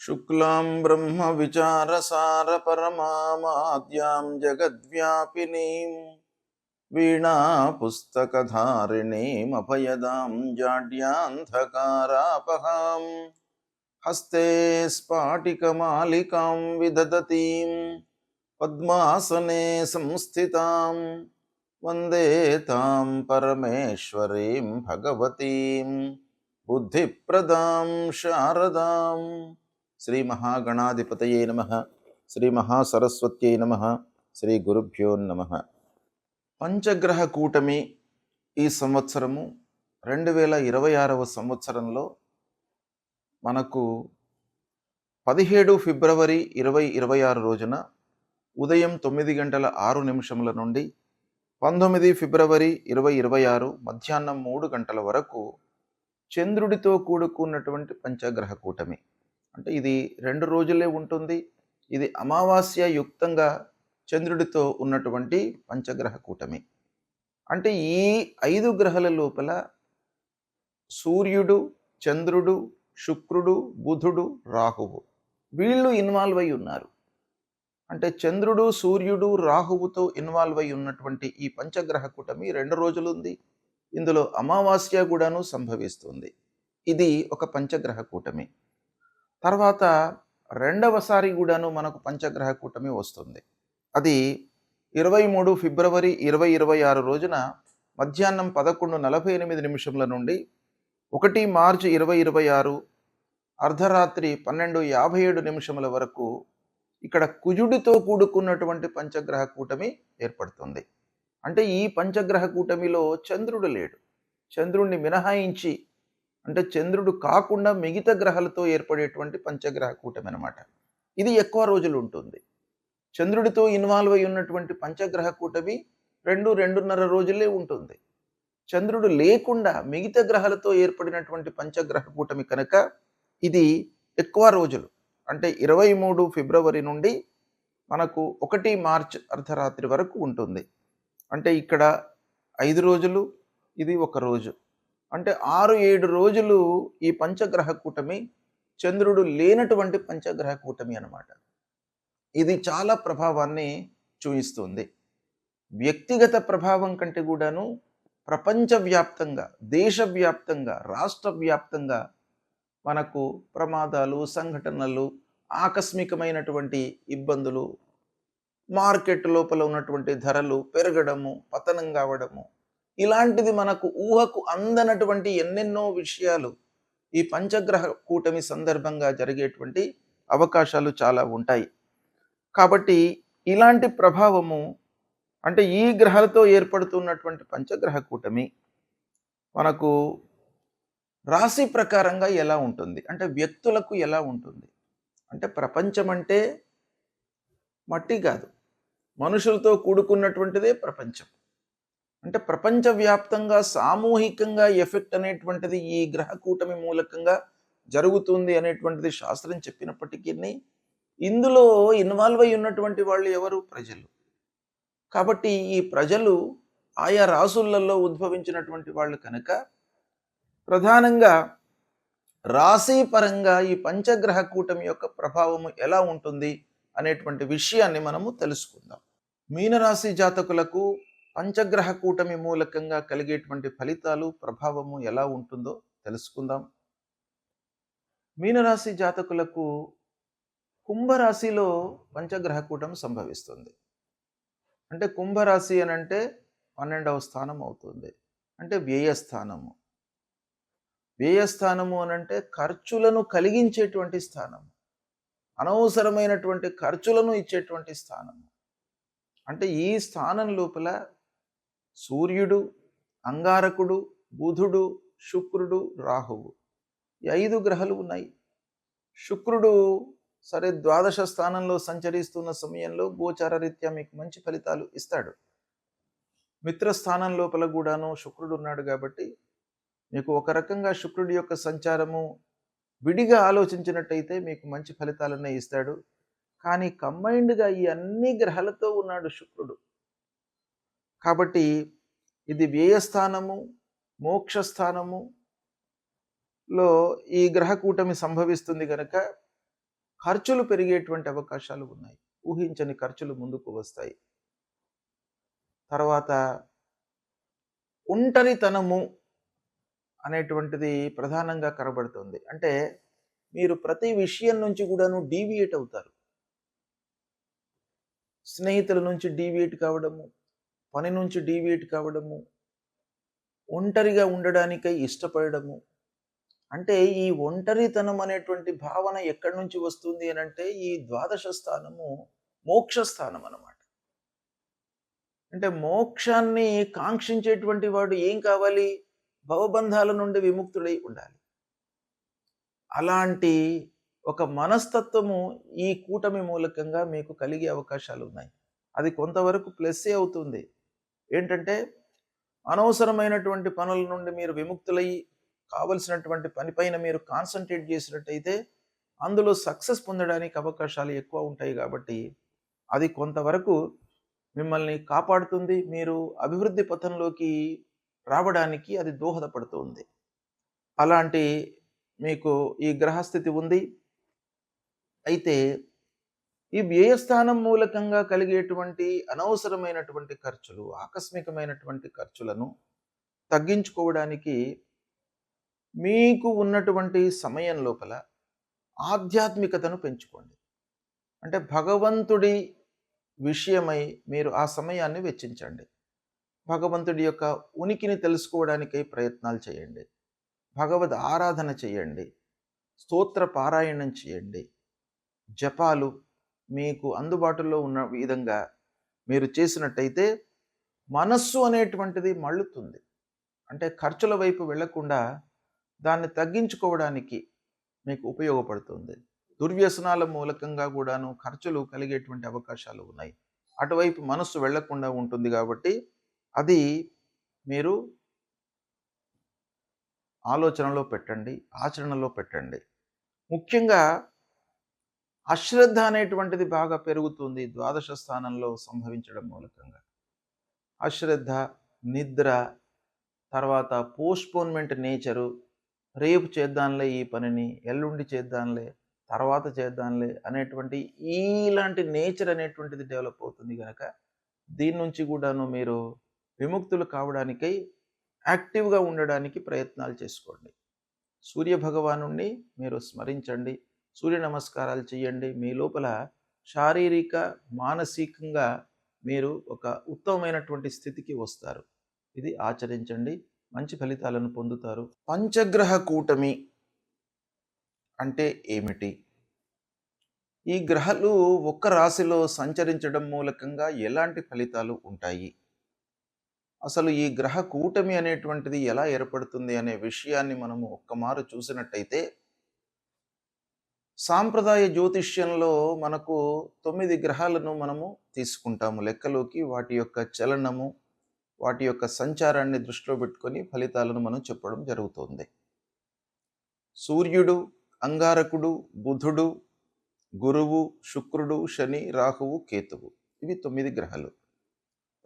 शुक्लां ब्रह्मविचारसारपरमामाद्यां जगद्व्यापिनीं वीणापुस्तकधारिणीमभयदां जाड्यान्धकारापहां हस्ते स्फाटिकमालिकां विदधतीं पद्मासने संस्थितां वन्दे तां परमेश्वरीं भगवतीं बुद्धिप्रदां शारदां। శ్రీ మహాగణాధిపతయే నమః. శ్రీ మహాసరస్వత్యై నమః. శ్రీ గురుభ్యో నమః. పంచగ్రహ కూటమి ఈ సంవత్సరము 2026వ సంవత్సరంలో మనకు 17 ఫిబ్రవరి 2026 రోజున ఉదయం 9:06 నుండి 19 ఫిబ్రవరి 2026 మధ్యాహ్నం 3 గంటల వరకు చంద్రుడితో కూడుకున్నటువంటి పంచగ్రహ కూటమి. అంటే ఇది 2 రోజులే ఉంటుంది. ఇది అమావాస్య యుక్తంగా చంద్రుడితో ఉన్నటువంటి పంచగ్రహ కూటమి. అంటే ఈ 5 గ్రహాల లోపల సూర్యుడు, చంద్రుడు, శుక్రుడు, బుధుడు, రాహువు వీళ్ళు ఇన్వాల్వ్ అయి ఉన్నారు. అంటే చంద్రుడు, సూర్యుడు, రాహువుతో ఇన్వాల్వ్ అయి ఉన్నటువంటి ఈ పంచగ్రహ కూటమి 2 రోజులు ఉంది. ఇందులో అమావాస్య కూడాను సంభవిస్తుంది. ఇది ఒక పంచగ్రహ కూటమి. తర్వాత రెండవసారి కూడాను మనకు పంచగ్రహ కూటమి వస్తుంది. అది 23 ఫిబ్రవరి 2026 రోజున మధ్యాహ్నం 11:48 నుండి 1 మార్చి 2026 అర్ధరాత్రి 12:57 వరకు ఇక్కడ కుజుడితో కూడుకున్నటువంటి పంచగ్రహ కూటమి ఏర్పడుతుంది. అంటే ఈ పంచగ్రహ కూటమిలో చంద్రుడు లేడు. చంద్రుడిని మినహాయించి అంటే చంద్రుడు కాకుండా మిగతా గ్రహాలతో ఏర్పడేటువంటి పంచగ్రహ కూటమి అన్నమాట. ఇది ఎక్కువ రోజులు ఉంటుంది. చంద్రుడితో ఇన్వాల్వ్ అయి ఉన్నటువంటి పంచగ్రహ కూటమి 2-2.5 రోజులే ఉంటుంది. చంద్రుడు లేకుండా మిగతా గ్రహాలతో ఏర్పడినటువంటి పంచగ్రహ కూటమి కనుక ఇది ఎక్కువ రోజులు. అంటే 23 ఫిబ్రవరి నుండి మనకు 1 మార్చ్ అర్ధరాత్రి వరకు ఉంటుంది. అంటే ఇక్కడ 5 రోజులు, ఇది 1 రోజు. అంటే 6-7 రోజులు ఈ పంచగ్రహ కూటమి చంద్రుడు లేనటువంటి పంచగ్రహ కూటమి అన్నమాట. ఇది చాలా ప్రభావాన్ని చూపిస్తుంది. వ్యక్తిగత ప్రభావం కంటే కూడాను ప్రపంచవ్యాప్తంగా, దేశవ్యాప్తంగా, రాష్ట్ర వ్యాప్తంగా మనకు ప్రమాదాలు, సంఘటనలు, ఆకస్మికమైనటువంటి ఇబ్బందులు, మార్కెట్ లోపల ఉన్నటువంటి ధరలు పెరగడము, పతనం కావడము, ఇలాంటిది మనకు ఊహకు అందనటువంటి ఎన్నెన్నో విషయాలు ఈ పంచగ్రహ కూటమి సందర్భంగా జరిగేటువంటి అవకాశాలు చాలా ఉంటాయి. కాబట్టి ఇలాంటి ప్రభావము అంటే ఈ గ్రహాలతో ఏర్పడుతున్నటువంటి పంచగ్రహ కూటమి మనకు రాశి ప్రకారంగా ఎలా ఉంటుంది, అంటే వ్యక్తులకు ఎలా ఉంటుంది. అంటే ప్రపంచం అంటే మట్టి కాదు, మనుషులతో కూడుకున్నటువంటిదే ప్రపంచం. అంటే ప్రపంచవ్యాప్తంగా సామూహికంగా ఎఫెక్ట్ అనేటువంటిది ఈ గ్రహ కూటమి మూలకంగా జరుగుతుంది అనేటువంటిది శాస్త్రం చెప్పినప్పటికీ ఇందులో ఇన్వాల్వ్ అయి ఉన్నటువంటి వాళ్ళు ఎవరు? ప్రజలు. కాబట్టి ఈ ప్రజలు ఆయా రాసులలో ఉద్భవించినటువంటి వాళ్ళు కనుక ప్రధానంగా రాశి పరంగా ఈ పంచగ్రహ కూటమి యొక్క ప్రభావము ఎలా ఉంటుంది అనేటువంటి విషయాన్ని మనము తెలుసుకుందాం. మీనరాశి జాతకులకు పంచగ్రహ కూటమి మూలకంగా కలిగేటువంటి ఫలితాలు, ప్రభావము ఎలా ఉంటుందో తెలుసుకుందాం. మీనరాశి జాతకులకు కుంభరాశిలో పంచగ్రహ కూటమి సంభవిస్తుంది. అంటే కుంభరాశి అని అంటే 12వ స్థానం అవుతుంది. అంటే వ్యయస్థానము. వ్యయస్థానము అని అంటే ఖర్చులను కలిగించేటువంటి స్థానం, అనవసరమైనటువంటి ఖర్చులను ఇచ్చేటువంటి స్థానం. అంటే ఈ స్థానం లోపల సూర్యుడు, అంగారకుడు, బుధుడు, శుక్రుడు, రాహువు ఈ 5 గ్రహాలు ఉన్నాయి. శుక్రుడు సరే ద్వాదశ స్థానంలో సంచరిస్తున్న సమయంలో గోచార రీత్యా మీకు మంచి ఫలితాలు ఇస్తాడు. మిత్రస్థానం లోపల కూడాను శుక్రుడు ఉన్నాడు కాబట్టి మీకు ఒక రకంగా శుక్రుడి యొక్క సంచారము విడిగా ఆలోచించినట్టయితే మీకు మంచి ఫలితాలనే ఇస్తాడు. కానీ కంబైన్డ్గా ఈ అన్ని గ్రహాలతో ఉన్నాడు శుక్రుడు. కాబట్టి ఇది వ్యయస్థానము, మోక్షస్థానము లో ఈ గ్రహ కూటమి సంభవిస్తుంది కనుక ఖర్చులు పెరిగేటువంటి అవకాశాలు ఉన్నాయి. ఊహించని ఖర్చులు ముందుకు వస్తాయి. తర్వాత ఒంటరితనము అనేటువంటిది ప్రధానంగా కనబడుతుంది. అంటే మీరు ప్రతి విషయం నుంచి కూడాను డీవియేట్ అవుతారు. స్నేహితుల నుంచి డీవియేట్ కావడము, పని నుంచి డీవియేట్ కావడము, ఒంటరిగా ఉండడానికై ఇష్టపడము. అంటే ఈ ఒంటరితనం అనేటువంటి భావన ఎక్కడి నుంచి వస్తుంది అనంటే ఈ ద్వాదశ స్థానము మోక్ష స్థానం అన్నమాట. అంటే మోక్షాన్ని కాంక్షించేటువంటి వాడు ఏం కావాలి? భవబంధాల నుండి విముక్తుడై ఉండాలి. అలాంటి ఒక మనస్తత్వము ఈ కూటమి మూలకంగా మీకు కలిగే అవకాశాలు ఉన్నాయి. అది కొంతవరకు ప్లస్సే అవుతుంది. ఏంటంటే అనవసరమైనటువంటి పనుల నుండి మీరు విముక్తులయ్యి కావలసినటువంటి పనిపైన మీరు కాన్సంట్రేట్ చేసినట్టయితే అందులో సక్సెస్ పొందడానికి అవకాశాలు ఎక్కువ ఉంటాయి. కాబట్టి అది కొంతవరకు మిమ్మల్ని కాపాడుతుంది. మీరు అభివృద్ధి పథంలోకి రావడానికి అది దోహదపడుతుంది. అలాంటి మీకు ఈ గ్రహస్థితి ఉంది. అయితే ఈ వ్యయస్థానం మూలకంగా కలిగేటువంటి అనవసరమైనటువంటి ఖర్చులు, ఆకస్మికమైనటువంటి ఖర్చులను తగ్గించుకోవడానికి మీకు ఉన్నటువంటి సమయం లోపల ఆధ్యాత్మికతను పెంచుకోండి. అంటే భగవంతుడి విషయమై మీరు ఆ సమయాన్ని వెచ్చించండి. భగవంతుడి యొక్క ఉనికిని తెలుసుకోవడానికై ప్రయత్నాలు చేయండి. భగవద్ ఆరాధన చేయండి. స్తోత్ర పారాయణం చేయండి. జపాలు మీకు అందుబాటులో ఉన్న విధంగా మీరు చేసినట్టయితే మనస్సు అనేటువంటిది మళ్ళుతుంది. అంటే ఖర్చుల వైపు వెళ్లకుండా దాన్ని తగ్గించుకోవడానికి మీకు ఉపయోగపడుతుంది. దుర్వ్యసనాల మూలకంగా కూడాను ఖర్చులు కలిగేటువంటి అవకాశాలు ఉన్నాయి. అటువైపు మనస్సు వెళ్లకుండా ఉంటుంది. కాబట్టి అది మీరు ఆలోచనలో పెట్టండి, ఆచరణలో పెట్టండి. ముఖ్యంగా అశ్రద్ధ అనేటువంటిది బాగా పెరుగుతుంది ద్వాదశ స్థానంలో సంభవించడం మూలకంగా. అశ్రద్ధ, నిద్ర, తర్వాత పోస్ట్పోన్మెంట్ నేచరు, రేపు చేద్దాంలే ఈ పనిని, ఎల్లుండి చేద్దాంలే, తర్వాత చేద్దాంలే అనేటువంటి ఇలాంటి నేచర్ అనేటువంటిది డెవలప్ అవుతుంది. కనుక దీని నుంచి కూడాను మీరు విముక్తులు కావడానికై యాక్టివ్గా ఉండడానికి ప్రయత్నాలు చేసుకోండి. సూర్య భగవానుణ్ణి మీరు స్మరించండి, సూర్య నమస్కారాలు చేయండి. మీ లోపల శారీరక, మానసికంగా మీరు ఒక ఉత్తమమైనటువంటి స్థితికి వస్తారు. ఇది ఆచరించండి, మంచి ఫలితాలను పొందుతారు. పంచగ్రహ కూటమి అంటే ఏమిటి? ఈ గ్రహాలు ఒక్క రాశిలో సంచరించడం మూలకంగా ఎలాంటి ఫలితాలు ఉంటాయి? అసలు ఈ గ్రహ కూటమి అనేటువంటిది ఎలా ఏర్పడుతుంది అనే విషయాన్ని మనము ఒక్కమారు చూసినట్టయితే, సాంప్రదాయ జ్యోతిష్యంలో మనకు 9 గ్రహాలను మనము తీసుకుంటాము లెక్కలోకి. వాటి యొక్క చలనము, వాటి యొక్క సంచారాన్ని దృష్టిలో పెట్టుకొని ఫలితాలను మనం చెప్పడం జరుగుతుంది. సూర్యుడు, అంగారకుడు, బుధుడు, గురువు, శుక్రుడు, శని, రాహువు, కేతువు, ఇవి 9 గ్రహాలు.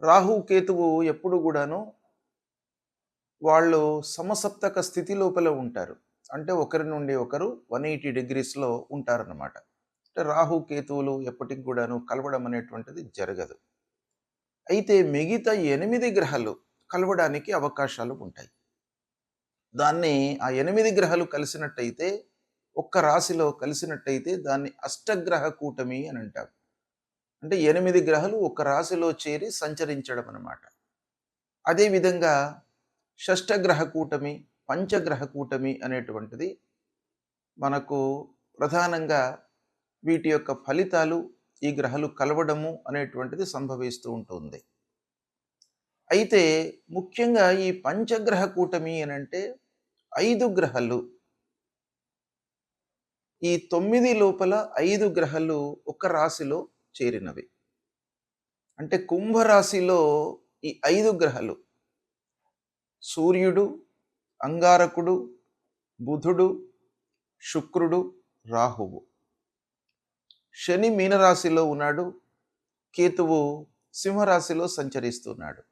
రాహు, కేతువు ఎప్పుడు కూడాను వాళ్ళు సమసప్తక స్థితి లోపల ఉంటారు. అంటే ఒకరి నుండి ఒకరు 180 డిగ్రీస్లో ఉంటారన్నమాట. అంటే రాహు, కేతువులు ఎప్పటికి కూడాను కలవడం అనేటువంటిది జరగదు. అయితే మిగతా 8 గ్రహాలు కలవడానికి అవకాశాలు ఉంటాయి. దాన్ని ఆ 8 గ్రహాలు కలిసినట్టయితే, ఒక్క రాశిలో కలిసినట్టయితే దాన్ని అష్టగ్రహ కూటమి అని అంటారు. అంటే 8 గ్రహాలు ఒక రాశిలో చేరి సంచరించడం అన్నమాట. అదేవిధంగా షష్టగ్రహ కూటమి, పంచగ్రహ కూటమి అనేటువంటిది మనకు ప్రధానంగా వీటి యొక్క ఫలితాలు ఈ గ్రహాలు కలవడము అనేటువంటిది సంభవిస్తూ ఉంటుంది. అయితే ముఖ్యంగా ఈ పంచగ్రహ కూటమి అని అంటే 5 గ్రహాలు, ఈ 9 లోపల 5 గ్రహాలు ఒక రాశిలో చేరినవి. అంటే కుంభరాశిలో ఈ 5 గ్రహాలు సూర్యుడు, అంగారకుడు, బుధుడు, శుక్రుడు, రాహువు. శని మీనరాశిలో ఉన్నాడు, కేతువు సింహరాశిలో సంచరిస్తున్నాడు.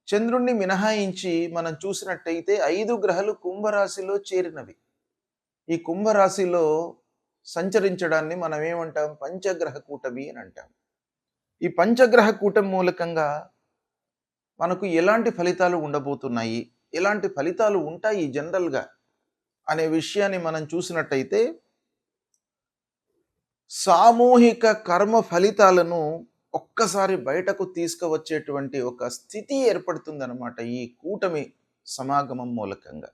చంద్రుణ్ణి మినహాయించి మనం చూసినట్టయితే 5 గ్రహాలు కుంభరాశిలో చేరినవి. ఈ కుంభరాశిలో సంచరించడాన్ని మనం ఏమంటాం? పంచగ్రహ కూటమి అని అంటాం. ఈ పంచగ్రహ కూటమి మూలకంగా మనకు ఎలాంటి ఫలితాలు ఉండబోతున్నాయి, ఎలాంటి ఫలితాలు ఉంటాయి జనరల్గా అనే విషయాన్ని మనం చూసినట్టయితే, సామూహిక కర్మ ఫలితాలను ఒక్కసారి బయటకు తీసుకువచ్చేటువంటి ఒక స్థితి ఏర్పడుతుందన్నమాట ఈ కూటమి సమాగమం మూలకంగా.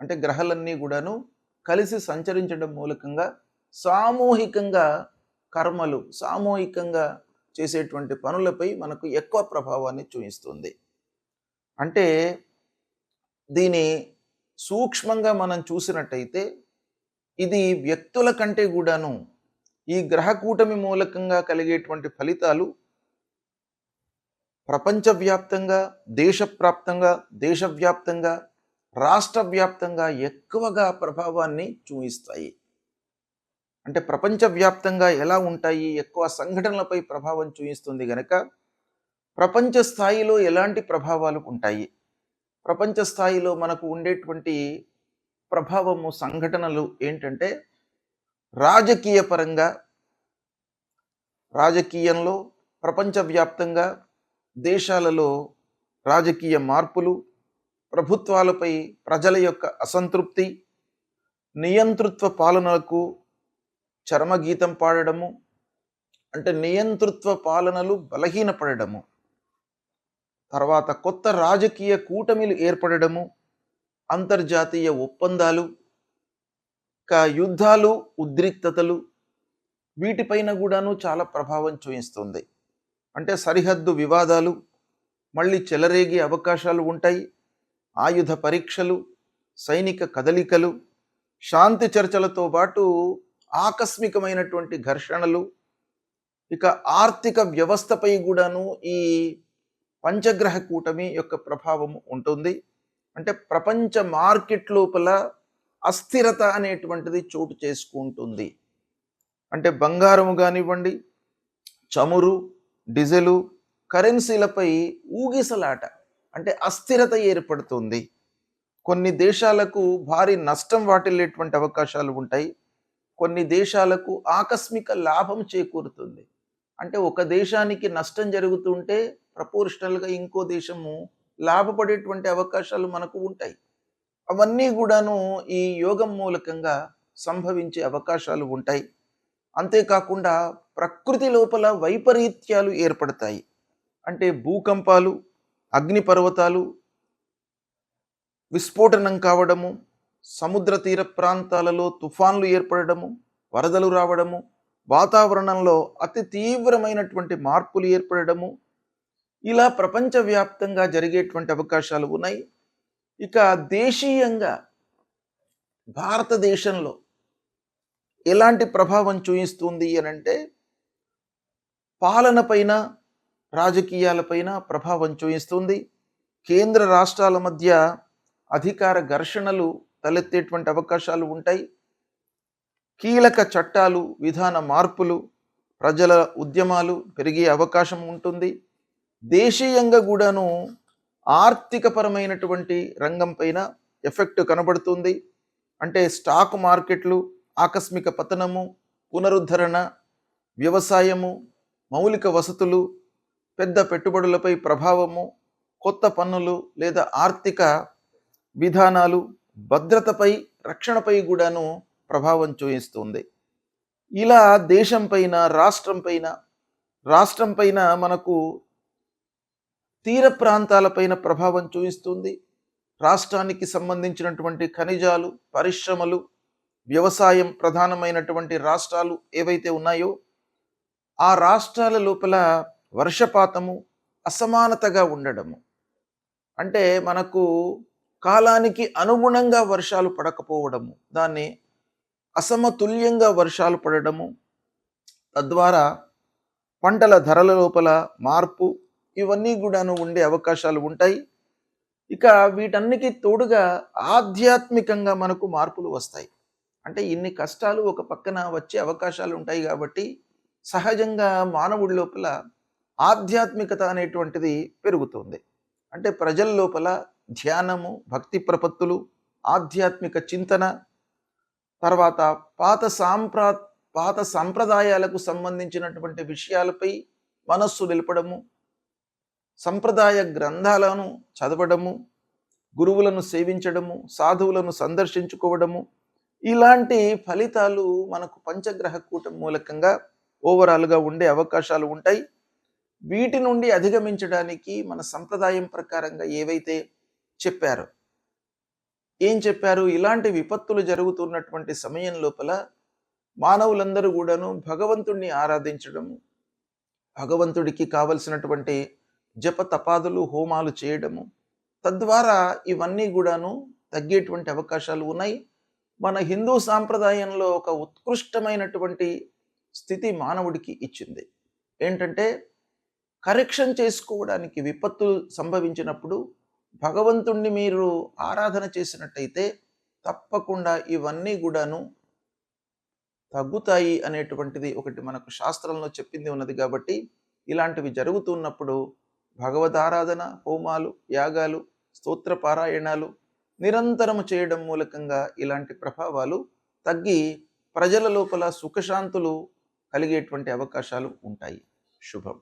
అంటే గ్రహాలన్నీ కూడాను కలిసి సంచరించడం మూలకంగా సామూహికంగా కర్మలు, సామూహికంగా చేసేటువంటి పనులపై మనకు ఎక్కువ ప్రభావాన్ని చూపిస్తుంది. అంటే దీని సూక్ష్మంగా మనం చూసినట్టయితే, ఇది వ్యక్తుల కంటే కూడాను ఈ గ్రహ కూటమి మూలకంగా కలిగేటువంటి ఫలితాలు ప్రపంచవ్యాప్తంగా, దేశవ్యాప్తంగా, రాష్ట్ర వ్యాప్తంగా ఎక్కువగా ప్రభావాన్ని చూపిస్తాయి. అంటే ప్రపంచవ్యాప్తంగా ఎలా ఉంటాయి? ఎక్కువ సంఘటనలపై ప్రభావం చూపిస్తుంది గనక ప్రపంచ స్థాయిలో ఎలాంటి ప్రభావాలు ఉంటాయి? ప్రపంచ స్థాయిలో మనకు ఉండేటువంటి ప్రభావము, సంఘటనలు ఏంటంటే, రాజకీయ పరంగా, రాజకీయంలో ప్రపంచవ్యాప్తంగా దేశాలలో రాజకీయ మార్పులు, ప్రభుత్వాలపై ప్రజల యొక్క అసంతృప్తి, నియంతృత్వ పాలనలకు చరమగీతం పాడడము, అంటే నియంతృత్వ పాలనలు బలహీనపడము, తర్వాత కొత్త రాజకీయ కూటమిలు ఏర్పడము, అంతర్జాతీయ ఒప్పందాలు, యుద్ధాలు, ఉద్రిక్తతలు, వీటిపైన కూడాను చాలా ప్రభావం చూపిస్తుంది. అంటే సరిహద్దు వివాదాలు మళ్ళీ చెలరేగే అవకాశాలు ఉంటాయి. ఆయుధ పరీక్షలు, సైనిక కదలికలు, శాంతి చర్చలతో పాటు ఆకస్మికమైనటువంటి ఘర్షణలు, ఇక ఆర్థిక వ్యవస్థపై కూడాను ఈ పంచగ్రహ కూటమి యొక్క ప్రభావం ఉంటుంది. అంటే ప్రపంచ మార్కెట్ లోపల అస్థిరత అనేటువంటిది చోటు చేసుకుంటుంది. అంటే బంగారము కానివ్వండి, చమురు, డీజిలు, కరెన్సీలపై ఊగిసలాట, అంటే అస్థిరత ఏర్పడుతుంది. కొన్ని దేశాలకు భారీ నష్టం వాటిల్లేటువంటి అవకాశాలు ఉంటాయి. కొన్ని దేశాలకు ఆకస్మిక లాభం చేకూరుతుంది. అంటే ఒక దేశానికి నష్టం జరుగుతుంటే ప్రపోర్షనల్గా ఇంకో దేశము లాభపడేటువంటి అవకాశాలు మనకు ఉంటాయి. అవన్నీ కూడాను ఈ యోగం మూలకంగా సంభవించే అవకాశాలు ఉంటాయి. అంతేకాకుండా ప్రకృతి లోపల వైపరీత్యాలు ఏర్పడతాయి. అంటే భూకంపాలు, అగ్నిపర్వతాలు విస్ఫోటనం కావడము, సముద్ర తీర ప్రాంతాలలో తుఫాన్లు ఏర్పడము, వరదలు రావడము, వాతావరణంలో అతి తీవ్రమైనటువంటి మార్పులు ఏర్పడము, ఇలా ప్రపంచవ్యాప్తంగా జరిగేటువంటి అవకాశాలు ఉన్నాయి. ఇక దేశీయంగా భారతదేశంలో ఎలాంటి ప్రభావం చూపిస్తుంది అనంటే, పాలనపైన, రాజకీయాలపైన ప్రభావం చూపిస్తుంది. కేంద్ర రాష్ట్రాల మధ్య అధికార ఘర్షణలు తలెత్తేటువంటి అవకాశాలు ఉంటాయి. కీలక చట్టాలు, విధాన మార్పులు, ప్రజల ఉద్యమాలు పెరిగే అవకాశం ఉంటుంది. దేశీయంగా కూడాను ఆర్థికపరమైనటువంటి రంగం పైన ఎఫెక్ట్ కనబడుతుంది. అంటే స్టాక్ మార్కెట్లు ఆకస్మిక పతనము, పునరుద్ధరణ, వ్యవసాయము, మౌలిక వసతులు, పెద్ద పెట్టుబడులపై ప్రభావము, కొత్త పన్నులు లేదా ఆర్థిక విధానాలు, భద్రతపై, రక్షణపై కూడాను ప్రభావం చూపిస్తుంది. ఇలా దేశం పైన, రాష్ట్రం పైన మనకు తీర ప్రాంతాలపైన ప్రభావం చూపిస్తుంది. రాష్ట్రానికి సంబంధించినటువంటి ఖనిజాలు, పరిశ్రమలు, వ్యవసాయం ప్రధానమైనటువంటి రాష్ట్రాలు ఏవైతే ఉన్నాయో ఆ రాష్ట్రాల లోపల వర్షపాతము అసమానతగా ఉండడము, అంటే మనకు కాలానికి అనుగుణంగా వర్షాలు పడకపోవడము, దాన్ని అసమతుల్యంగా వర్షాలు పడడము, తద్వారా పంటల ధరల లోపల మార్పు, ఇవన్నీ కూడాను ఉండే అవకాశాలు ఉంటాయి. ఇక వీటన్నికి తోడుగా ఆధ్యాత్మికంగా మనకు మార్పులు వస్తాయి. అంటే ఇన్ని కష్టాలు ఒక పక్కన వచ్చే అవకాశాలు ఉంటాయి కాబట్టి సహజంగా మానవుడి లోపల ఆధ్యాత్మికత అనేటువంటిది పెరుగుతుంది. అంటే ప్రజల లోపల ధ్యానము, భక్తి ప్రపత్తులు, ఆధ్యాత్మిక చింతన, తర్వాత పాత పాత సంప్రదాయాలకు సంబంధించినటువంటి విషయాలపై మనస్సు నిలపడము, సంప్రదాయ గ్రంథాలను చదవడము, గురువులను సేవించడము, సాధువులను సందర్శించుకోవడము, ఇలాంటి ఫలితాలు మనకు పంచగ్రహ కూటం మూలకంగా ఓవరాల్గా ఉండే అవకాశాలు ఉంటాయి. వీటి నుండి అధిగమించడానికి మన సంప్రదాయం ప్రకారంగా ఏవైతే చెప్పారో, ఏం చెప్పారు, ఇలాంటి విపత్తులు జరుగుతున్నటువంటి సమయం లోపల మానవులందరూ కూడాను భగవంతుణ్ణి ఆరాధించడము, భగవంతుడికి కావలసినటువంటి జప తపాదులు హోమాలు చేయడము, తద్వారా ఇవన్నీ కూడాను తగ్గేటువంటి అవకాశాలు ఉన్నాయి. మన హిందూ సాంప్రదాయంలో ఒక ఉత్కృష్టమైనటువంటి స్థితి మానవుడికి ఇచ్చింది. ఏంటంటే కరెక్షన్ చేసుకోవడానికి విపత్తులు సంభవించినప్పుడు భగవంతుణ్ణి మీరు ఆరాధన చేసినట్టయితే తప్పకుండా ఇవన్నీ కూడాను తగ్గుతాయి అనేటువంటిది ఒకటి మనకు శాస్త్రంలో చెప్పింది ఉన్నది. కాబట్టి ఇలాంటివి జరుగుతున్నప్పుడు భగవద్ ఆరాధన, హోమాలు, యాగాలు, స్తోత్ర పారాయణాలు నిరంతరము చేయడం మూలకంగా ఇలాంటి ప్రభావాలు తగ్గి ప్రజల లోపల సుఖశాంతులు కలిగేటువంటి అవకాశాలు ఉంటాయి. శుభం.